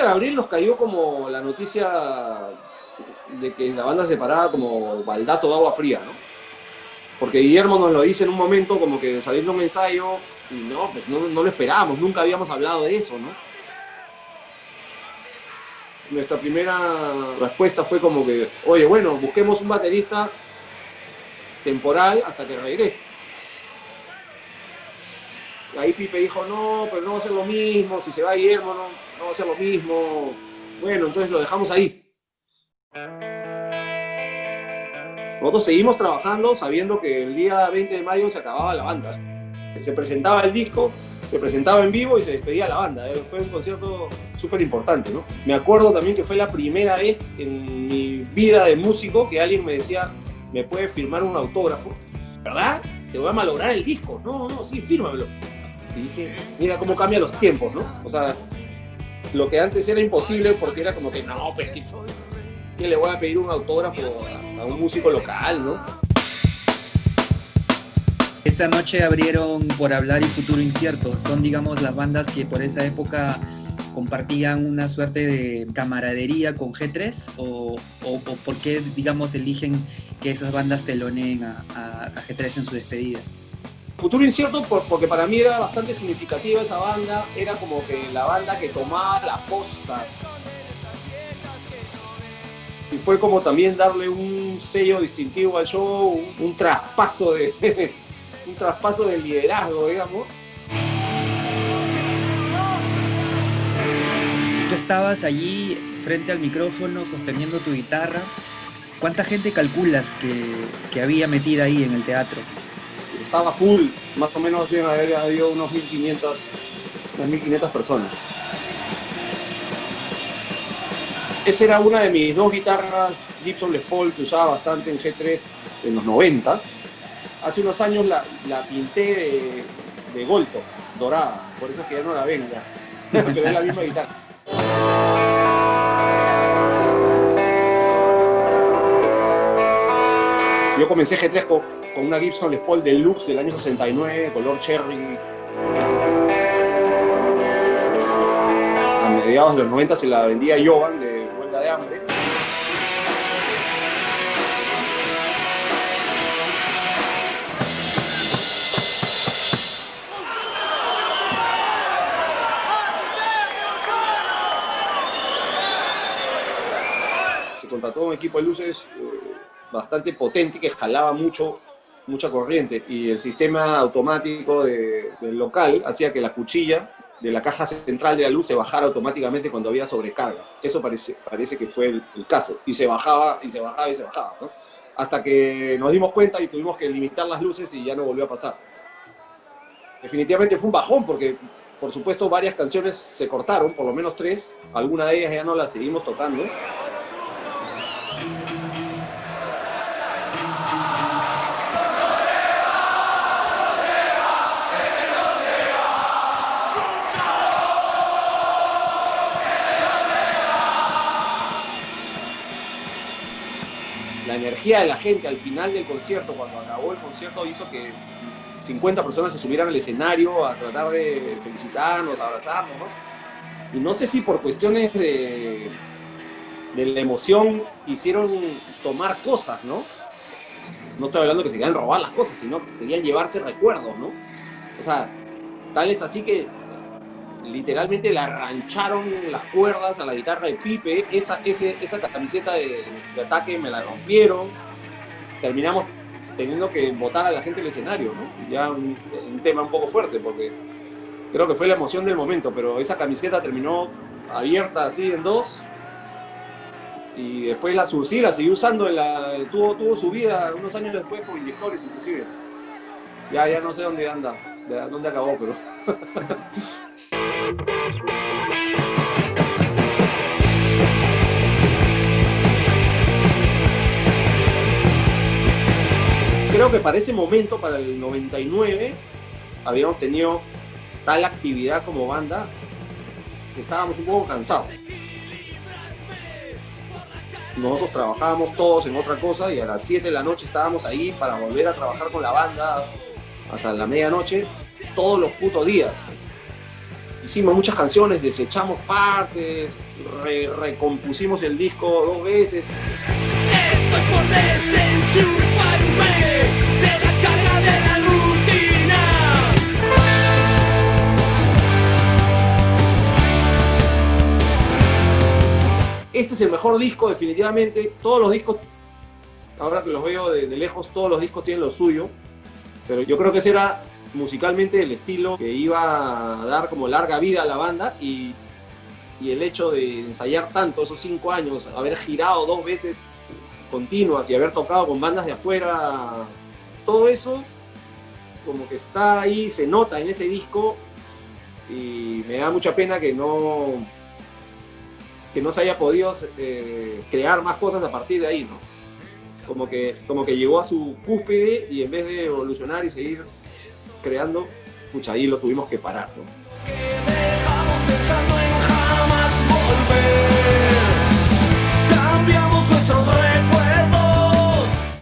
a Gabriel nos cayó como la noticia de que la banda se separaba como baldazo de agua fría, ¿no? Porque Guillermo nos lo dice en un momento como que saliendo un ensayo y no, pues no lo esperábamos, nunca habíamos hablado de eso, ¿no? Nuestra primera respuesta fue como que, oye, bueno, busquemos un baterista temporal hasta que regrese. Y ahí Pipe dijo, no, pero no va a ser lo mismo, si se va Guillermo no va a ser lo mismo. Bueno, entonces lo dejamos ahí. Nosotros seguimos trabajando sabiendo que el día 20 de mayo se acababa la banda. Se presentaba el disco, se presentaba en vivo y se despedía la banda. Fue un concierto súper importante, ¿no? Me acuerdo también que fue la primera vez en mi vida de músico que alguien me decía, ¿me puedes firmar un autógrafo? ¿Verdad? Te voy a malograr el disco. No, sí, fírmamelo. Y dije, mira cómo cambian los tiempos, ¿no? O sea, lo que antes era imposible porque era como que, no, pero ¿qué le voy a pedir un autógrafo a un músico local, no? Esa noche abrieron Por Hablar y Futuro Incierto. Son, digamos, las bandas que por esa época compartían una suerte de camaradería con G3 o por qué, digamos, eligen que esas bandas teloneen a G3 en su despedida. Futuro Incierto porque para mí era bastante significativa esa banda, era como que la banda que tomaba la posta. Y fue como también darle un sello distintivo al show, un traspaso de liderazgo, digamos. Tú estabas allí frente al micrófono sosteniendo tu guitarra. ¿Cuánta gente calculas que había metida ahí en el teatro? Estaba full, más o menos bien había habido unas 1.500 personas. Esa era una de mis dos guitarras Gibson Les Paul que usaba bastante en G3 en los 90s. Hace unos años la pinté de Golto, dorada, por eso es que ya no la ven ya, pero es la misma guitarra. Yo comencé G3 con una Gibson Les Paul Deluxe del año 69, color cherry. A mediados de los 90 se la vendía Jovan de Huelga de Hambre. Se contrató un equipo de luces bastante potente que jalaba mucha corriente y el sistema automático del local hacía que la cuchilla de la caja central de la luz se bajara automáticamente cuando había sobrecarga. Eso parece que fue el caso. Y se bajaba, ¿no? Hasta que nos dimos cuenta y tuvimos que limitar las luces y ya no volvió a pasar. Definitivamente fue un bajón porque, por supuesto, varias canciones se cortaron, por lo menos 3. Algunas de ellas ya no las seguimos tocando. La energía de la gente al final del concierto, cuando acabó el concierto, hizo que 50 personas se subieran al escenario a tratar de felicitarnos, abrazarnos, ¿no? Y no sé si por cuestiones de la emoción quisieron tomar cosas, ¿no? No estoy hablando que se querían robar las cosas, sino que querían llevarse recuerdos, ¿no? O sea, tal es así que literalmente le arrancharon las cuerdas a la guitarra de Pipe, esa camiseta de Ataque me la rompieron, terminamos teniendo que botar a la gente del escenario, ¿no? Ya un tema un poco fuerte, porque creo que fue la emoción del momento, pero esa camiseta terminó abierta así en dos, y después la seguí usando, tuvo su vida unos años después con inyectores inclusive. Ya no sé dónde anda, dónde acabó, pero... Creo que para ese momento, para el 99, habíamos tenido tal actividad como banda que estábamos un poco cansados. Nosotros trabajábamos todos en otra cosa y a las 7 de la noche estábamos ahí para volver a trabajar con la banda hasta la medianoche, todos los putos días. hicimos muchas canciones, desechamos partes, recompusimos el disco 2 veces. Estoy por desenchufarme de la carga de la rutina. Este es el mejor disco, definitivamente. Todos los discos, ahora que los veo de lejos, todos los discos tienen lo suyo. Pero yo creo que ese era musicalmente el estilo que iba a dar como larga vida a la banda. Y el hecho de ensayar tanto, esos 5 años, haber girado 2 veces continuas y haber tocado con bandas de afuera, todo eso como que está ahí, se nota en ese disco, y me da mucha pena que no se haya podido crear más cosas a partir de ahí, ¿no? Como que llegó a su cúspide y en vez de evolucionar y seguir creando, pucha, ahí lo tuvimos que parar, ¿no?